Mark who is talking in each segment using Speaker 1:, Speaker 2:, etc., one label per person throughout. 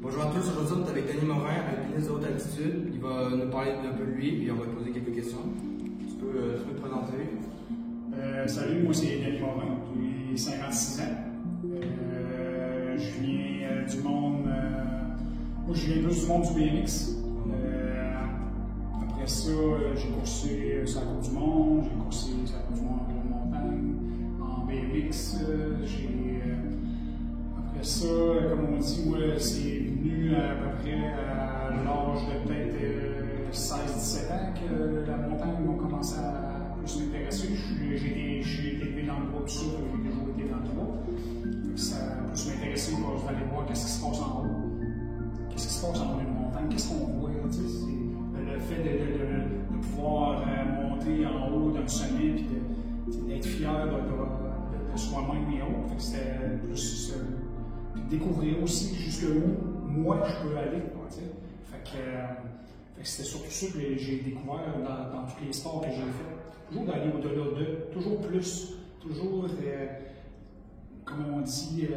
Speaker 1: Bonjour à tous, aujourd'hui on est avec Denis Morin, alpiniste de haute altitude. Il va nous parler un peu de lui et on va lui poser quelques questions. Tu peux te présenter?
Speaker 2: Salut, moi c'est Denis Morin, j'ai 56 ans. Je viens du monde. Moi je viens plus du monde du BMX. Après ça, j'ai coursé sur la Coupe du Monde, j'ai coursé sur la Coupe du Monde en grande montagne, en BMX. Après ça, comme on dit, moi c'est venu à peu près à l'âge de peut-être 16-17 ans que la montagne m'a commencé à plus m'intéresser. J'ai été élevé dans le bois, tout ça, j'ai toujours été dans le bois. Ça a plus m'intéressé, je vais aller voir qu'est-ce qui se passe en haut. Qu'est-ce qui se passe en haut d'une montagne, qu'est-ce qu'on voit. Le fait de pouvoir monter en haut d'un sommet et d'être fier de soi-même et autres. C'était plus découvrir aussi jusqu'où moi je peux aller. C'était surtout ça que j'ai découvert dans tous les sports que j'ai fait. Toujours d'aller au-delà d'eux, toujours plus, toujours, comme on dit,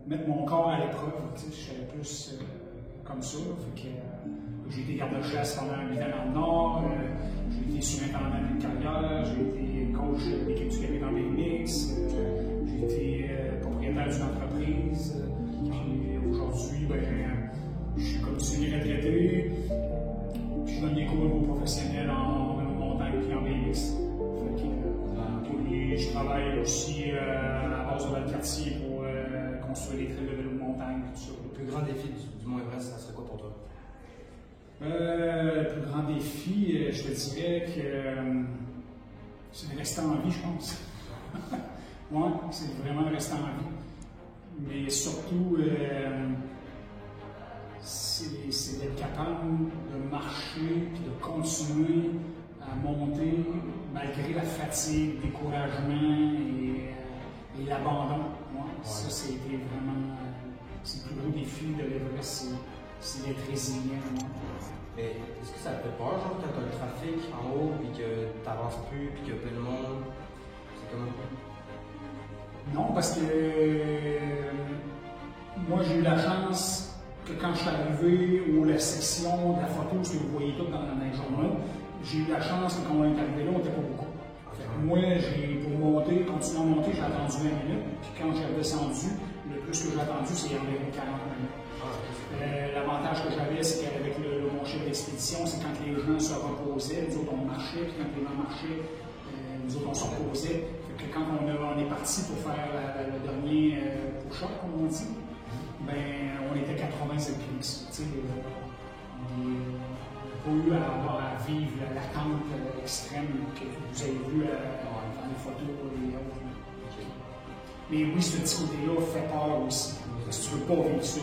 Speaker 2: mettre mon corps à l'épreuve. Je serais plus comme ça. J'ai été garde-chasse pendant 8 ans dans le Nord, j'ai été surintendant d'une carrière, j'ai été coach de l'équipe du Québec en BMX, j'ai été propriétaire d'une entreprise. Aujourd'hui, je suis comme semi-retraité, je donne des cours aux professionnels en montagne et en BMX. Je travaille aussi à la base de Valcartier pour construire des trails de vélo de montagne. Tout ça.
Speaker 1: Le plus grand défi du Mont Everest, ça serait quoi pour toi?
Speaker 2: Le plus grand défi, je te dirais que c'est de rester en vie, je pense. Oui, c'est vraiment rester en vie. Mais surtout, c'est d'être capable de marcher et de continuer à monter malgré la fatigue, le découragement et l'abandon. Ouais. Ça, c'était vraiment c'est le plus gros défi de l'Everest, c'est d'être résilient. Ouais.
Speaker 1: Mais est-ce que ça te fait peur, genre, quand tu as le trafic en haut et que tu n'avances plus et qu'il y a plein de monde? C'est comment?
Speaker 2: Non, parce que moi, j'ai eu la chance que quand je suis arrivé ou la section de la photo, ce que vous voyez tout dans les journaux, j'ai eu la chance que quand on est arrivé là, on n'était pas beaucoup. Moi, pour monter, continuer à monter, j'ai attendu 20 minutes. Puis quand j'ai redescendu, le plus que j'ai attendu, c'est environ 40 minutes. L'avantage que j'avais, c'est qu'avec mon chef d'expédition, c'est quand les gens se reposaient, nous autres on marchait, puis quand les gens marchaient, nous autres on se reposait. Fait que quand on est parti pour faire le dernier push-up, comme on dit, ben, on était 80 alpinistes. On n'a pas eu à vivre l'attente extrême que vous avez vue dans les photos et autres. Mais oui, ce petit côté-là fait peur aussi. Parce que tu ne veux pas vivre ça.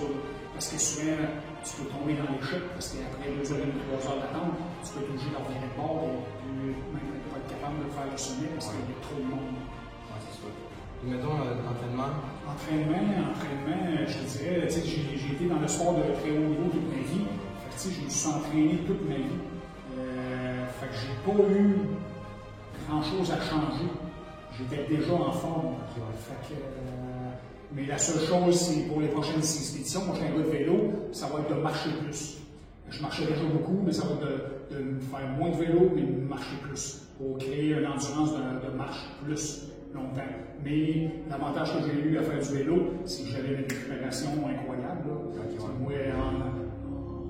Speaker 2: Parce que souvent, tu peux tomber dans l'échec, parce qu'après 2 heures et 3 heures d'attente, tu peux être obligé de revenir de bord et même pas être capable de faire le sommet parce qu'il y a trop de monde.
Speaker 1: Oui, c'est sûr. Et mettons l'entraînement?
Speaker 2: Entraînement, je te dirais, j'ai été dans le sport de très haut niveau toute ma vie. Fait que, je me suis entraîné toute ma vie. Fait que j'ai pas eu grand-chose à changer. J'étais déjà en forme. Fait que, mais la seule chose, c'est pour les prochaines expéditions, moi j'ai un gars de vélo, ça va être de marcher plus. Je marchais déjà beaucoup, mais ça va être de faire moins de vélo, mais de marcher plus, pour créer une endurance de marche plus longtemps. Mais l'avantage que j'ai eu à faire du vélo, c'est que j'avais une récupération incroyable. Moi,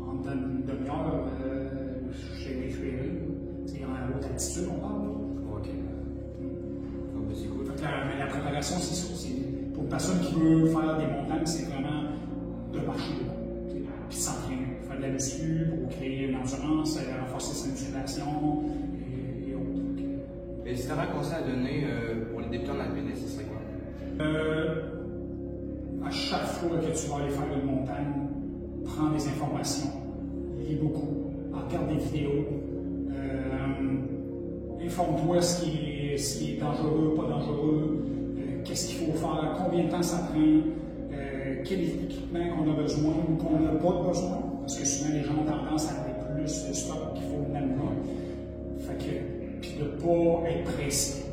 Speaker 2: en une demi-heure, j'ai récupéré. C'est en haute altitude, on parle.
Speaker 1: OK. C'est cool.
Speaker 2: Mais la préparation, c'est ça. Pour une personne qui veut faire des montagnes, c'est vraiment de marcher dedans, puis de s'entraîner, faire de la muscu pour créer une endurance, renforcer sa musculation et autres.
Speaker 1: Et si tu avais un conseil à donner pour les débutants de l'alpinisme, ce serait quoi?
Speaker 2: À chaque fois que tu vas aller faire une montagne, prends des informations, lis beaucoup, regarde des vidéos, informe-toi ce qui est dangereux, pas dangereux. Qu'est-ce qu'il faut faire, combien de temps ça prend, quel équipement qu'on a besoin ou qu'on n'a pas besoin, parce que souvent les gens ont tendance à avoir plus de stock qu'il faut maintenant. Puis de ne pas être pressé.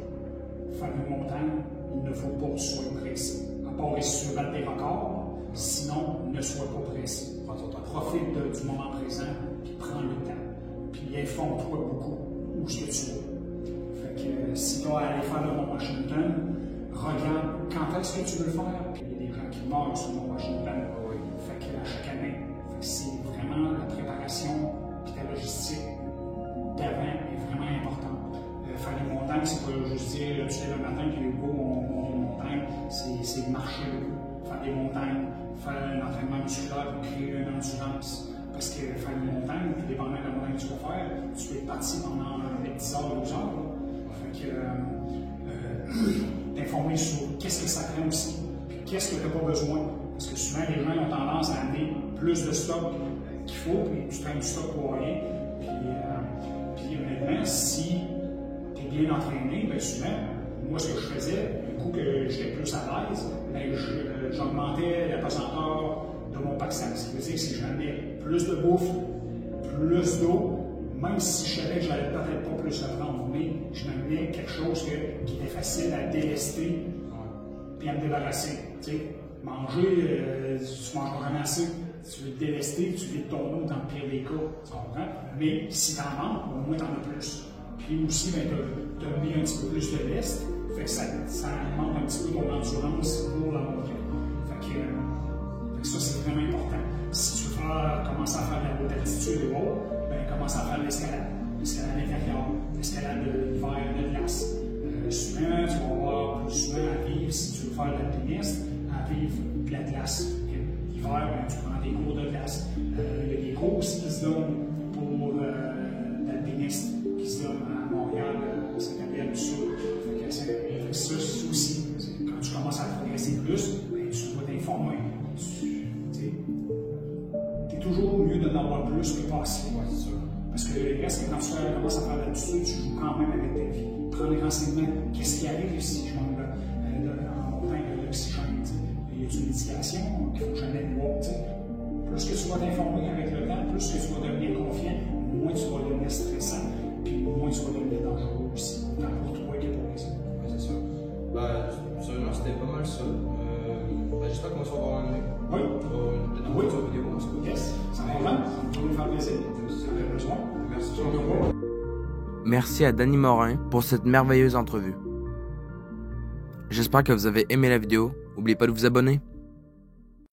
Speaker 2: Faire une montagne, il ne faut pas que tu sois pressé. À part si tu veux battre des records, Sinon, ne sois pas pressé. Profite du moment présent, puis prends le temps. Puis informe-toi beaucoup où ce que tu vas. Fait que si tu vas aller faire le Mont Washington, regarde quand est-ce que tu veux le faire. Puis il y a des gens qui meurent sur le Mont Washington. Fait que à chaque année. Fait que c'est vraiment la préparation et ta logistique d'avant est vraiment importante. Faire les montagnes, c'est pas juste dire tu lèves le matin puis go, on monte une montagne, c'est marcher beaucoup. Faire des montagnes, faire un entraînement musculaire pour créer une endurance. Parce que faire une montagne, puis dépendant de la montagne que tu vas faire, tu peux être parti pendant 10 heures, 12 heures. Fait que t'informer sur qu'est-ce que ça prend aussi, puis qu'est-ce que tu n'as pas besoin. Parce que souvent, les gens ont tendance à amener plus de stock qu'il faut, puis tu traînes du stock pour rien. Puis honnêtement, si tu es bien entraîné, bien souvent, moi, ce que je faisais, du coup que j'étais plus à l'aise, j'augmentais la pesanteur de mon pack sac. Ce qui veut dire que si j'amenais plus de bouffe, plus d'eau, même si je savais que je n'allais peut-être pas plus le prendre, mais je m'amenais quelque chose qui était facile à délester et à me débarrasser. Tu sais, manger, tu manges vraiment assez. Tu veux te délester, tu vides ton eau dans le pire des cas, tu comprends? Mais si tu en manques, au moins tu en as plus. Puis aussi, ben, tu as mis un petit peu plus de lest, fait que ça augmente un petit peu ton endurance pour la montée. Fait que ça, c'est vraiment important. Si tu veux commencer à faire de la haute altitude et autres, ben, commence à faire l'escalade. L'escalade intérieure, l'escalade de l'hiver de glace. Souvent, tu vas avoir plus souvent à vivre, si tu veux faire de l'alpinisme, à vivre de la glace. L'hiver, ben, tu prends des cours de glace. Il y a des cours aussi qui se donnent pour l'alpinisme, qui se donnent à Montréal, Saint-Gabriel du Sud. Ça aussi, quand tu commences à progresser plus, ben, tu dois t'informer. C'est toujours mieux d'en avoir plus que pas assez. Parce que le reste, quand tu commences à faire l'altitude, tu joues quand même avec ta vie. Prends les renseignements. Qu'est-ce qui arrive si je manque en montagne de l'oxygène? Y a une médication qu'il faut jamais boire. Plus que tu vas t'informer avec le temps, plus que tu vas devenir confiant, moins tu vas devenir stressant, puis moins tu vas devenir dangereux aussi, tant pour toi que pour les autres.
Speaker 1: Ouais, c'est ça. Sérieusement, c'était pas mal ça. J'espère qu'on va se revoir un moment.
Speaker 2: Oui.
Speaker 1: Peut-être une autre vidéo, on se voit.
Speaker 2: Yes, ça va nous faire plaisir. Merci.
Speaker 3: Merci à Danny Morin pour cette merveilleuse entrevue. J'espère que vous avez aimé la vidéo. N'oubliez pas de vous abonner.